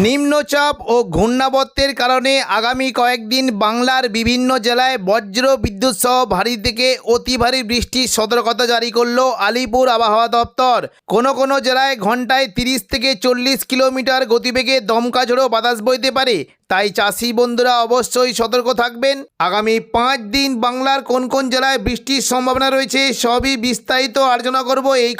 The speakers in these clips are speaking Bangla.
নিম্নচাপ ও ঘূর্ণাবর্তের কারণে আগামী কয়েকদিন বাংলার বিভিন্ন জেলায় বজ্র বিদ্যুৎ সহ ভারী থেকে অতি ভারী বৃষ্টির সতর্কতা জারি করলো আলিপুর আবহাওয়া দপ্তর। কোনো জেলায় ঘন্টায় 30 থেকে 40 কিলোমিটার গতিবেগে দমকা ঝোড়ো বাতাস বইতে পারে, তাই চাষি বন্ধুরা অবশ্যই সতর্ক থাকবেন। আগামী 5 দিন বাংলার কোন জেলায় বৃষ্টির সম্ভাবনা রয়েছে সবই বিস্তারিত আলোচনা করব এই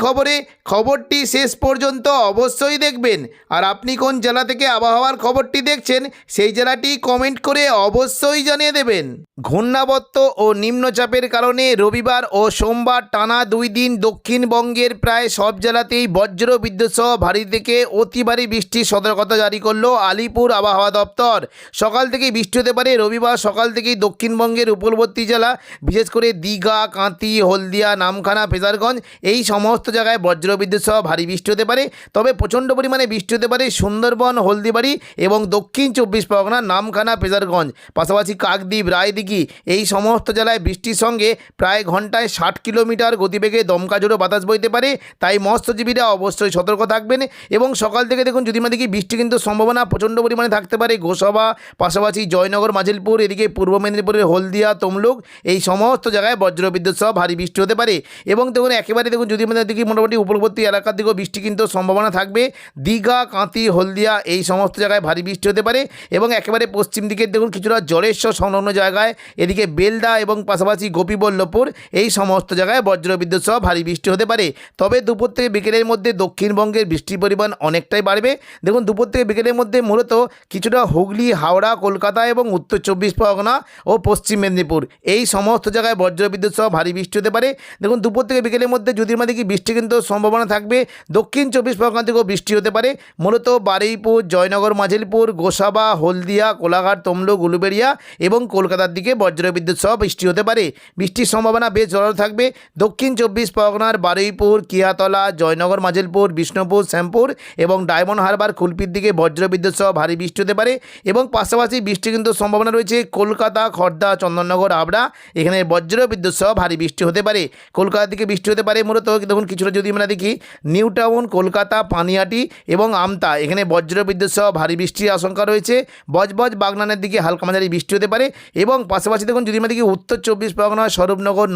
খবরটি শেষ পর্যন্ত অবশ্যই দেখবেন। আর আপনি কোন জেলা থেকে আবহাওয়ার খবরটি দেখছেন সেই জেলাটি কমেন্ট করে অবশ্যই জানিয়ে দেবেন। ঘূর্ণাবর্ত ও নিম্নচাপের কারণে রবিবার ও সোমবার টানা 2 দিন দক্ষিণবঙ্গের প্রায় সব জেলাতেই বজ্র বিদ্যুৎ সহ ভারী থেকে অতি ভারী বৃষ্টির সতর্কতা জারি করলো আলিপুর আবহাওয়া দপ্তর। সকাল থেকেই বৃষ্টি হতে পারে। রবিবার সকাল থেকেই দক্ষিণবঙ্গের উপকূলবর্তী জেলা বিশেষ করে দীঘা, কাঁথি, হলদিয়া, নামখানা, ফেজারগঞ্জ এই সমস্ত জায়গায় বজ্রবিদ্যুৎ সহ ভারী বৃষ্টি হতে পারে। তবে প্রচণ্ড পরিমাণে বৃষ্টি হতে পারে সুন্দরবন, হলদিবাড়ি এবং দক্ষিণ 24 পরগনা, নামখানা, ফেজারগঞ্জ, পাশাপাশি কাকদ্বীপ, রায়দিঘি এই সমস্ত জেলায় বৃষ্টির সঙ্গে প্রায় ঘন্টায় 60 কিলোমিটার গতিবেগে দমকা ঝোড়ো বাতাস বইতে পারে। তাই মৎস্যজীবীরা অবশ্যই সতর্ক থাকবেন। এবং সকাল থেকে দেখুন যদি দেখি বৃষ্টি কিন্তু সম্ভাবনা প্রচণ্ড পরিমাণে থাকতে পারে গোসাবা, পাশাপাশি জয়নগর, মাজিলপুর, এদিকে পূর্ব মেদিনীপুরের হলদিয়া, তমলুক এই সমস্ত জায়গায় বজ্রবিদ্যুৎ সহ ভারী বৃষ্টি হতে পারে। এবং দেখুন একেবারে দেখুন যদি দেখি মোটামুটি উপকূলবর্তী এলাকার দিকেও বৃষ্টি কিন্তু সম্ভাবনা থাকবে। দীঘা, কাঁথি, হলদিয়া এই সমস্ত জায়গায় ভারী বৃষ্টি হতে পারে। এবং একেবারে পশ্চিম দিকে দেখুন কিছুটা জলেশ্বর সংলগ্ন জায়গায়, এদিকে বেলদা এবং পাশাপাশি গোপীবল্লভপুর এই সমস্ত জায়গায় বজ্রবিদ্যুৎ সহ ভারী বৃষ্টি হতে পারে। তবে দুপুর থেকে বিকেলের মধ্যে দক্ষিণবঙ্গের বৃষ্টির পরিমাণ অনেকটাই বাড়বে। দেখুন দুপুর থেকে বিকেলের মধ্যে মূলত কিছুটা হুগলি, হাওড়া, কলকাতা এবং উত্তর 24 পরগনা ও পশ্চিম মেদিনীপুর এই সমস্ত জায়গায় বজ্রবিদ্যুৎ সহ ভারী বৃষ্টি হতে পারে। দেখুন দুপুর থেকে বিকেলের মধ্যে যদি কি বৃষ্টি কিন্তু সম্ভাবনা থাকবে। দক্ষিণ 24 পরগনা থেকেও বৃষ্টি হতে পারে। মূলত বারুইপুর, জয়নগর, মাজিলপুর, গোসাবা, হলদিয়া, কোলাঘাট, তমলুক, উলুবেড়িয়া এবং কলকাতার দিকে বজ্রবিদ্যুৎ সহ বৃষ্টি হতে পারে। বৃষ্টির সম্ভাবনা বেশ জোরালো থাকবে। দক্ষিণ 24 পরগনার বারুইপুর, কিয়াতলা, জয়নগর, মাজিলপুর, বিষ্ণুপুর, শ্যামপুর এবং ডায়মন্ড হারবার, খুলপির দিকে বজ্রবিদ্যুৎ সহ ভারী বৃষ্টি হতে পারে। এবং পাশাপাশি বৃষ্টি কিন্তু সম্ভাবনা রয়েছে কলকাতা, খড়দা, চন্দননগর, হাবড়া এখানে বজ্রবিদ্যুৎ সহ ভারী বৃষ্টি হতে পারে। কলকাতার দিকে বৃষ্টি হতে পারে মূলত দেখুন কিছুটা যদি আমরা দেখি নিউ টাউন, কলকাতা, পানিহাটি এবং আমতা এখানে বজ্রবিদ্যুৎ সহ ভারী বৃষ্টির আশঙ্কা রয়েছে। বজবজ, বাগনানের দিকে হালকা মাঝারি বৃষ্টি হতে পারে। এবং পাশাপাশি দেখুন যদি আমরা দেখি উত্তর 24 পরগনা, স্বরূপনগর,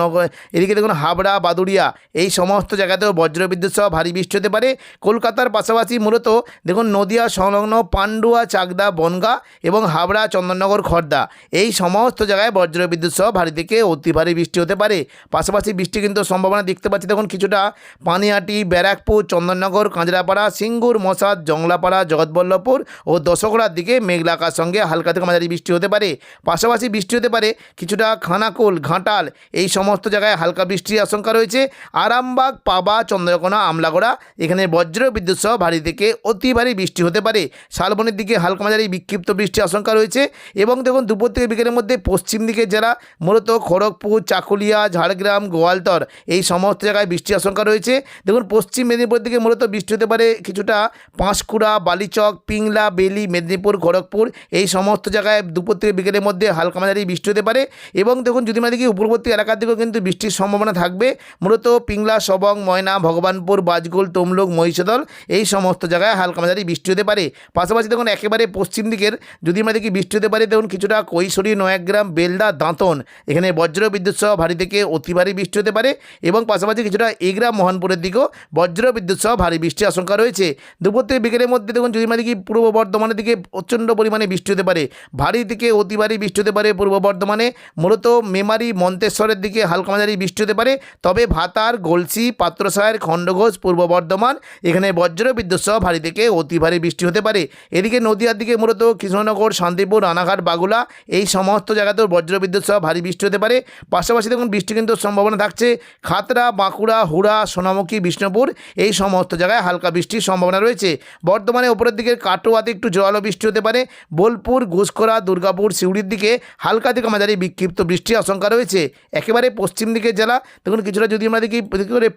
এদিকে দেখুন হাবড়া, বাদুড়িয়া এই সমস্ত জায়গাতেও বজ্রবিদ্যুৎ সহ ভারী বৃষ্টি হতে পারে। কলকাতার পাশাপাশি মূলত দেখুন নদিয়া সংলগ্ন পান্ডুয়া, চাকদা, বনগাঁ এবং হাবড়া, চন্দননগর, খড়দা এই সমস্ত জায়গায় বজ্রবিদ্যুৎ সহ ভারী থেকে অতি ভারী বৃষ্টি হতে পারে। পাশাপাশি বৃষ্টি কিন্তু সম্ভাবনা দেখতে পাচ্ছি দেখুন কিছুটা পানিহাটি, ব্যারাকপুর, চন্দননগর, কাঁচরাপাড়া, সিঙ্গুর, মশাদ, জংলাপাড়া, জগৎবল্লভপুর ও দশকড়ার দিকে মেঘলা আকাশের সঙ্গে হালকা থেকে মাঝারি বৃষ্টি হতে পারে। পাশাপাশি বৃষ্টি হতে পারে কিছুটা খানাকুল, ঘাটাল এই সমস্ত জায়গায় হালকা বৃষ্টির আশঙ্কা রয়েছে। আরামবাগ, পাবা, চন্দ্রকোনা, আমলাগড়া এখানে বজ্রবিদ্যুৎ সহ ভারী থেকে অতি ভারী বৃষ্টি হতে পারে। শালবনের দিকে হালকা মাঝারি বিক্ষিপ্ত বৃষ্টির আশঙ্কা রয়েছে। এবং দেখুন দুপুর থেকে বিকেলের মধ্যে পশ্চিম দিকের জেলা মূলত খড়গপুর, চাকুলিয়া, ঝাড়গ্রাম, গোয়ালতর এই সমস্ত জায়গায় বৃষ্টির আশঙ্কা রয়েছে। দেখুন পশ্চিম মেদিনীপুর দিকে মূলত বৃষ্টি হতে পারে কিছুটা পাঁশকুড়া, বালিচক, পিংলা, বেলি, মেদিনীপুর, খড়গপুর এই সমস্ত জায়গায় দুপুর থেকে বিকেলের মধ্যে হালকা মাঝারি বৃষ্টি হতে পারে। এবং দেখুন যদি আমরা দেখি উপকূলবর্তী এলাকার দিকেও কিন্তু বৃষ্টির সম্ভাবনা থাকবে। মূলত পিংলা, সবং, ময়না, ভগবানপুর, বাজগুল, তমলুক, মহিষাদল এই সমস্ত জায়গায় হালকা মাঝারি বৃষ্টি হতে পারে। পাশাপাশি দেখুন একেবারে পশ্চিম দিকের যদি আমরা দেখি বৃষ্টি হতে পারে দেখুন কিছুটা কৈশোরী, নয়াগ্রাম, বেলদা, দাঁতন এখানে বজ্রবিদ্যুৎ সহ ভারী থেকে অতি ভারী বৃষ্টি হতে পারে। এবং পাশাপাশি কিছুটা এগরা, মোহনপুরের দিকেও বজ্রবিদ্যুৎ সহ ভারী বৃষ্টির আশঙ্কা রয়েছে। দুপুর থেকে বিকেলের মধ্যে দেখুন যদি আমরা দেখি পূর্ব বর্ধমানের দিকে প্রচণ্ড পরিমাণে বৃষ্টি হতে পারে। ভারী থেকে অতি ভারী বৃষ্টি হতে পারে পূর্ব বর্ধমানে। মূলত মেমারি, মন্তেশ্বরের দিকে হালকা মাঝারি বৃষ্টি হতে পারে। তবে ভাতার, গলসি, পাত্রসায়ের, খণ্ডঘোষ, পূর্ব বর্ধমান এখানে বজ্রবিদ্যুৎ সহ ভারী থেকে অতি ভারী বৃষ্টি হতে পারে। এদিকে নদিয়ার দিকে মূলত কৃষ্ণনগর, শান্তিপুর, রানাঘাট, বাগুলা এই সমস্ত জায়গাতেও বজ্রবিদ্যুৎ সহ ভারী বৃষ্টি হতে পারে। পাশাপাশি দেখুন বৃষ্টি কিন্তু সম্ভাবনা থাকছে খাতড়া, বাঁকুড়া, হুড়া, সোনামুখী, বিষ্ণুপুর এই সমস্ত জায়গায় হালকা বৃষ্টির সম্ভাবনা রয়েছে। বর্ধমানে উপরের দিকে কাটোয়াতে একটু জোরালো বৃষ্টি হতে পারে। বোলপুর, ঘুষখোরা, দুর্গাপুর, সিউড়ির দিকে হালকা থেকে মাঝারি বিক্ষিপ্ত বৃষ্টির আশঙ্কা রয়েছে। একেবারে পশ্চিম দিকের জেলা দেখুন কিছুটা যদি আমরা দেখি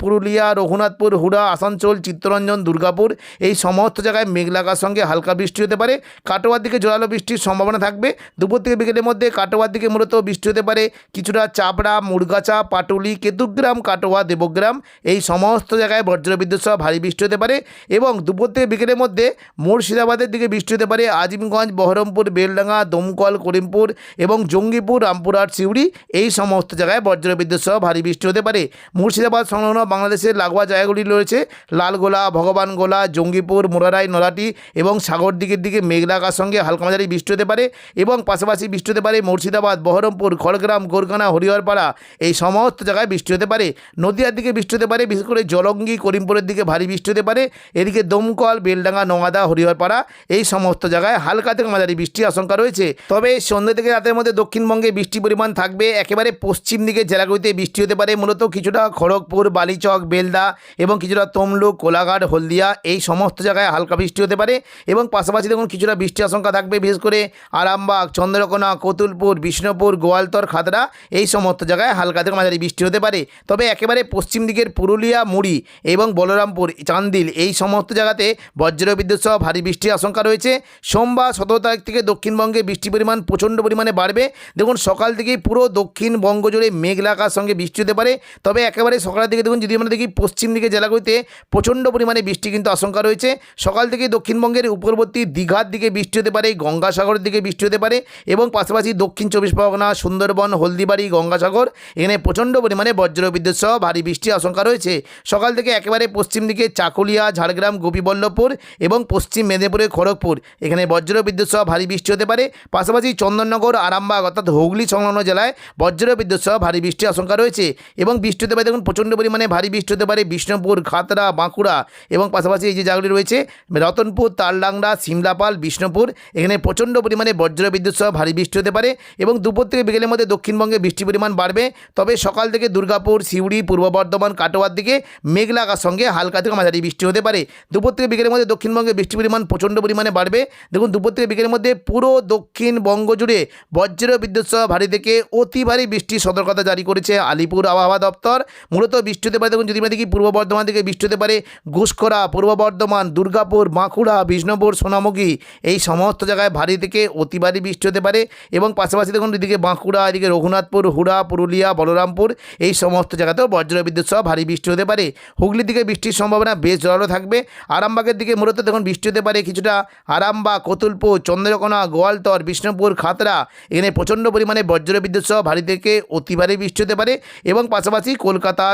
পুরুলিয়া, রঘুনাথপুর, হুড়া, আসানসোল, চিত্তরঞ্জন, দুর্গাপুর এই সমস্ত জায়গায় মেঘলা আকাশের সঙ্গে হালকা বৃষ্টি হতে পারে। কাটোয়ার দিকে থেকে জোরালো বৃষ্টির সম্ভাবনা থাকবে। দুপুর থেকে বিকেলের মধ্যে কাটোয়ার দিকে মূলত বৃষ্টি হতে পারে, কিছুটা চাপড়া, মুরগাছা, পাটুলি, কেতুগ্রাম, কাটোয়া, দেবগ্রাম এই সমস্ত জায়গায় বজ্রবিদ্যুৎ সহ ভারী বৃষ্টি হতে পারে। এবং দুপুর থেকে বিকেলের মধ্যে মুর্শিদাবাদের দিকে বৃষ্টি হতে পারে, আজিমগঞ্জ, বহরমপুর, বেলডাঙ্গা, দমকল, করিমপুর এবং জঙ্গিপুর, রামপুরহাট, সিউড়ি এই সমস্ত জায়গায় বজ্রবিদ্যুৎ সহ ভারী বৃষ্টি হতে পারে। মুর্শিদাবাদ সংলগ্ন বাংলাদেশের লাগোয়া জায়গাগুলি রয়েছে লালগোলা, ভগবানগোলা, জঙ্গিপুর, মোরারাই, নরাটি এবং সাগরদিঘির দিকে মেঘলা আকাশ সঙ্গে হালকা মাঝারি বৃষ্টি হতে পারে। এবং পাশাপাশি বৃষ্টি হতে পারে মুর্শিদাবাদ, বহরমপুর, খড়গ্রাম, গোরখানা, হরিহরপাড়া এই সমস্ত জায়গায় বৃষ্টি হতে পারে। নদিয়ার দিকে বৃষ্টি হতে পারে, বিশেষ করে জলঙ্গি, করিমপুরের দিকে ভারী বৃষ্টি হতে পারে। এদিকে দমকল, বেলডাঙ্গা, নোয়াদা, হরিহরপাড়া এই সমস্ত জায়গায় হালকা থেকে মাঝারি বৃষ্টির আশঙ্কা রয়েছে। তবে সন্ধ্যে থেকে রাতের মধ্যে দক্ষিণবঙ্গে বৃষ্টির পরিমাণ থাকবে। একেবারে পশ্চিম দিকে জেলাগুলিতে বৃষ্টি হতে পারে, মূলত কিছুটা খড়গপুর, বালিচক, বেলদা এবং কিছুটা তমলুক, কোলাঘাট, হলদিয়া এই সমস্ত জায়গায় হালকা বৃষ্টি হতে পারে। এবং পাশাপাশি দেখুন কিছুটা বৃষ্টির আশঙ্কা থাকবে, বিশেষ করে আরামবাগ, চন্দ্রকোনা, কতুলপুর, বিষ্ণুপুর, গোয়ালতর, খাতড়া এই সমস্ত জায়গায় হালকা থেকে মাঝারি বৃষ্টি হতে পারে। তবে একেবারে পশ্চিম দিকের পুরুলিয়া, মুড়ি এবং বলরামপুর, চান্দিল এই সমস্ত জায়গাতে বজ্রবিদ্যুৎ সহ ভারী বৃষ্টির আশঙ্কা রয়েছে। সোমবার 17 তারিখ থেকে দক্ষিণবঙ্গে বৃষ্টির পরিমাণ প্রচণ্ড পরিমাণে বাড়বে। দেখুন সকাল থেকেই পুরো দক্ষিণবঙ্গ জুড়ে মেঘলা আকাশ সঙ্গে বৃষ্টি হতে পারে। তবে একেবারে সকালের দিকে দেখুন যদি আমরা দেখি পশ্চিম দিকে জেলাগুলিতে প্রচণ্ড পরিমাণে বৃষ্টি কিন্তু আশঙ্কা রয়েছে। সকাল থেকে দক্ষিণবঙ্গের উপরবর্তী দীঘার দিকে বৃষ্টি হতে পারে, গঙ্গাসাগরের দিকে বৃষ্টি হতে পারে এবং পাশাপাশি দক্ষিণ 24 পরগনা, সুন্দরবন, হলদিবাড়ি, গঙ্গাসাগর এখানে প্রচণ্ড পরিমাণে বজ্রবিদ্যুৎ সহ ভারী বৃষ্টির আশঙ্কা রয়েছে। সকাল থেকে একেবারে পশ্চিম দিকে চাকুলিয়া, ঝাড়গ্রাম, গোপীবল্লভপুর এবং পশ্চিম মেদিনীপুরের খড়গপুর এখানে বজ্রবিদ্যুৎ সহ ভারী বৃষ্টি হতে পারে। পাশাপাশি চন্দননগর, আরামবাগ অর্থাৎ হুগলি সংলগ্ন জেলায় বজ্রবিদ্যুৎ সহ ভারী বৃষ্টির আশঙ্কা রয়েছে। এবং বৃষ্টি হতে পারে দেখুন প্রচণ্ড পরিমাণে ভারী বৃষ্টি হতে পারে বিষ্ণুপুর, খাতড়া, বাঁকুড়া এবং পাশাপাশি এই যে জায়গাগুলি রয়েছে রতনপুর, তালডাংরা, সিমলাপাল, বিষ্ণুপুর এখানে প্রচণ্ড পরিমাণে বজ্রবিদ্যুৎ সহ ভারী বৃষ্টি হতে পারে। এবং দুপুর থেকে বিকেলের মধ্যে দক্ষিণবঙ্গে বৃষ্টির পরিমাণ বাড়বে। তবে সকাল থেকে দুর্গাপুর, সিউড়ি, পূর্ব বর্ধমান, কাটোয়ার দিকে মেঘলা আকাশ সঙ্গে হালকা থেকে মাঝারি বৃষ্টি হতে পারে। দুপুর থেকে বিকেলের মধ্যে দক্ষিণবঙ্গে বৃষ্টির পরিমাণ প্রচণ্ড পরিমাণে বাড়বে। দেখুন দুপুর থেকে বিকেলের মধ্যে পুরো দক্ষিণবঙ্গ জুড়ে বজ্রবিদ্যুৎ সহ ভারী থেকে অতি ভারী বৃষ্টির সতর্কতা জারি করেছে আলিপুর আবহাওয়া দপ্তর। মূলত বৃষ্টি হতে পারে দেখুন যদি আমরা দেখি পূর্ব বর্ধমান থেকে বৃষ্টি হতে পারে ঘুষখরা, পূর্ব বর্ধমান, দুর্গাপুর, বাঁকুড়া, বিষ্ণুপুর, সোনামুখী এই সমস্ত জায়গায় ভারী থেকে অতি ভারী বৃষ্টি হতে পারে। এবং পাশাপাশি দেখুন এদিকে বাঁকুড়া, এদিকে রঘুনাথপুর, হুড়া, পুরুলিয়া, বলরামপুর এই সমস্ত জায়গাতেও বজ্রবিদ্যুৎ সহ ভারী বৃষ্টি হতে পারে। হুগলির দিকে বৃষ্টির সম্ভাবনা বেশ জোরালো থাকবে। আরামবাগের দিকে মূলত দেখুন বৃষ্টি হতে পারে কিছুটা আরামবাগ, কতুলপুর, চন্দ্রকোনা, গোয়ালতর, বিষ্ণুপুর, খাতড়া এখানে প্রচণ্ড পরিমাণে বজ্রবিদ্যুৎ সহ ভারী থেকে অতি ভারী বৃষ্টি হতে পারে। এবং পাশাপাশি কলকাতা,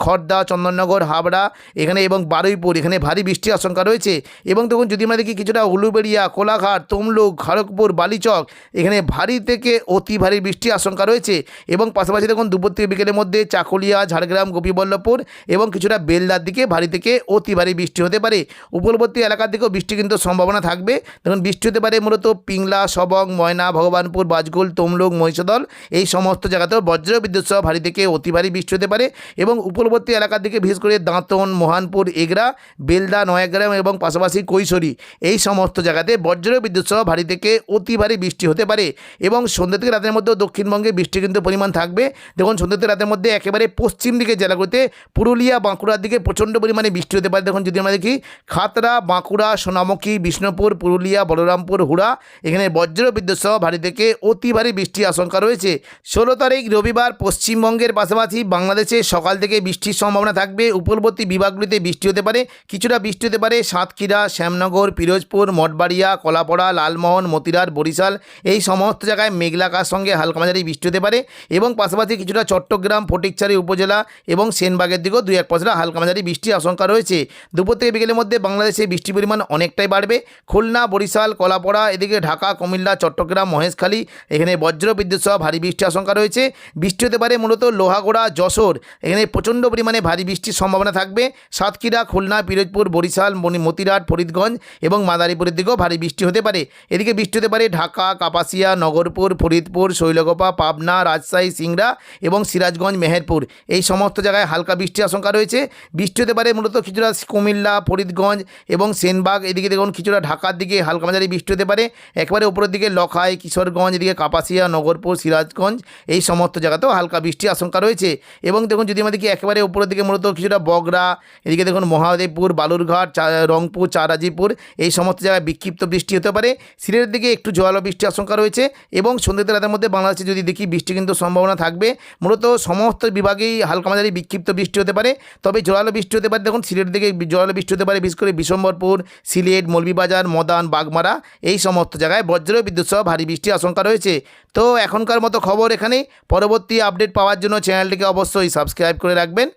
খড়দা, চন্দননগর, হাবড়া এখানে এবং বারুইপুর এখানে ভারী বৃষ্টির আশঙ্কা রয়েছে। এবং দেখুন যদি আমরা দেখি কিছুটা উলুবেড়িয়া, কোলাঘাট, তমলুক, খড়গপুর, বালিচক এখানে ভারী থেকে অতি ভারী বৃষ্টির আশঙ্কা রয়েছে। এবং পাশাপাশি দেখুন দুপুর থেকে বিকেলের মধ্যে চাকুলিয়া, ঝাড়গ্রাম, গোপীবল্লভপুর এবং কিছুটা বেলদার দিকে ভারী থেকে অতি ভারী বৃষ্টি হতে পারে। উপকূলবর্তী এলাকার দিকেও বৃষ্টি কিন্তু সম্ভাবনা থাকবে। দেখুন বৃষ্টি হতে পারে মূলত পিংলা, সবং, ময়না, ভগবানপুর, বাজগুল, তমলুক, মহিষাদল এই সমস্ত জায়গাতেও বজ্রবিদ্যুৎ সহ ভারী থেকে অতি ভারী বৃষ্টি হতে পারে। এবং উপকূলবর্তী এলাকার দিকে বিশেষ করে দাঁতন, মোহানপুর, এগরা, বেলদা, নয়াগ্রাম এবং পাশাপাশি কৈশোরী এই সমস্ত জায়গাতে বজ্রবিদ্যুৎ সহ ভারী থেকে অতি ভারী বৃষ্টি হতে পারে। এবং সন্ধ্যা থেকে রাতের মধ্যেও দক্ষিণবঙ্গে বৃষ্টি কিন্তু পরিমাণ থাকবে। দেখুন সন্ধ্যা থেকে রাতের মধ্যে একেবারে পশ্চিম দিকে জেলাগুলিতে পুরুলিয়া, বাঁকুড়ার দিকে প্রচণ্ড পরিমাণে বৃষ্টি হতে পারে। দেখুন যদি আমরা দেখি খাতড়া, বাঁকুড়া, সোনামুখী, বিষ্ণুপুর, পুরুলিয়া, বলরামপুর, হুড়া এখানে বজ্রবিদ্যুৎ সহ ভারী থেকে অতি ভারী বৃষ্টির আশঙ্কা রয়েছে। 16 তারিখ রবিবার পশ্চিমবঙ্গের পাশাপাশি বাংলাদেশে সকাল থেকে বৃষ্টির সম্ভাবনা থাকবে। উপকূলবর্তী বিভাগগুলিতে বৃষ্টি হতে পারে, কিছুটা বৃষ্টি হতে পারে সাতক্ষীরা, শ্যামনগর, পিরোজপুর, মঠবাড়িয়া, কলাপাড়া, লালমোহন, মতিরাট, বরিশাল এই সমস্ত জায়গায় মেঘলা আকাশ সঙ্গে হালকা মাঝারি বৃষ্টি হতে পারে। এবং পাশাপাশি কিছুটা চট্টগ্রাম, ফটিকছড়ি উপজেলা এবং সেনবাগের দিকেও 2-1 পশলা হালকা মাঝারি বৃষ্টির আশঙ্কা রয়েছে। দুপুর থেকে বিকেলের মধ্যে বাংলাদেশে বৃষ্টির পরিমাণ অনেকটাই বাড়বে। খুলনা, বরিশাল, কলাপাড়া এদিকে ঢাকা, কুমিল্লা, চট্টগ্রাম, মহেশখালী এখানে বজ্রবিদ্যুৎ সহ ভারী বৃষ্টির আশঙ্কা রয়েছে। বৃষ্টি হতে পারে মূলত লোহাগড়া, যশোর এখানে প্রচণ্ড পরিমাণে ভারী বৃষ্টির সম্ভাবনা থাকবে। সাতক্ষীরা, খুলনা, পিরোজপুর, বরিশাল, মতিরাট, ফরিদগঞ্জ এবং মাদারীপুরের দিকেও ভারী বৃষ্টি হতে পারে। এদিকে বৃষ্টি হতে পারে ঢাকা, কাপাসিয়া, নগরপুর, ফরিদপুর, শৈলকুপা, পাবনা, রাজশাহী, সিংড়া এবং সিরাজগঞ্জ, মেহেরপুর এই সমস্ত জায়গায় হালকা বৃষ্টির আশঙ্কা রয়েছে। বৃষ্টি হতে পারে মূলত কিছুটা কুমিল্লা, ফরিদগঞ্জ এবং সেনবাগ এদিকে দেখুন কিছুটা ঢাকার দিকে হালকা মাঝারি বৃষ্টি হতে পারে। একবারে উপরের দিকে লখাই, কিশোরগঞ্জ এদিকে কাপাসিয়া, নগরপুর, সিরাজগঞ্জ এই সমস্ত জায়গাতেও হালকা বৃষ্টির আশঙ্কা রয়েছে। এবং দেখুন যদি আমাদেরকে একেবারে উপরের দিকে মূলত কিছুটা বগরা এদিকে দেখুন মহাদেবপুর, বালুরঘাট, রংপুর, চারাজিপুর এই সমস্ত জায়গায় বিক্ষিপ্ত বৃষ্টি হতে পারে। সিলেটের দিকে একটু জোরালো বৃষ্টির আশঙ্কা রয়েছে এবং সন্ধ্যে রাতের মধ্যে বাংলাদেশে যদি দেখি বৃষ্টি কিন্তু সম্ভাবনা থাকবে। মূলত সমস্ত বিভাগেই হালকা মাঝারি বিক্ষিপ্ত বৃষ্টি হতে পারে, তবে জোরালো বৃষ্টি হতে পারে। দেখুন সিলেটের দিকে জোরালো বৃষ্টি হতে পারে, বিশেষ করে বিশম্বরপুর, সিলেট, মৌলভীবাজার, মদান, বাগমারা এই সমস্ত জায়গায় বজ্র বিদ্যুৎ সহ ভারী বৃষ্টির আশঙ্কা রয়েছে। তো এখনকার মতো খবর এখানেই। পরবর্তী আপডেট পাওয়ার জন্য চ্যানেলটিকে অবশ্যই সাবস্ক্রাইব করে রাখবেন।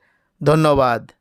ধন্যবাদ।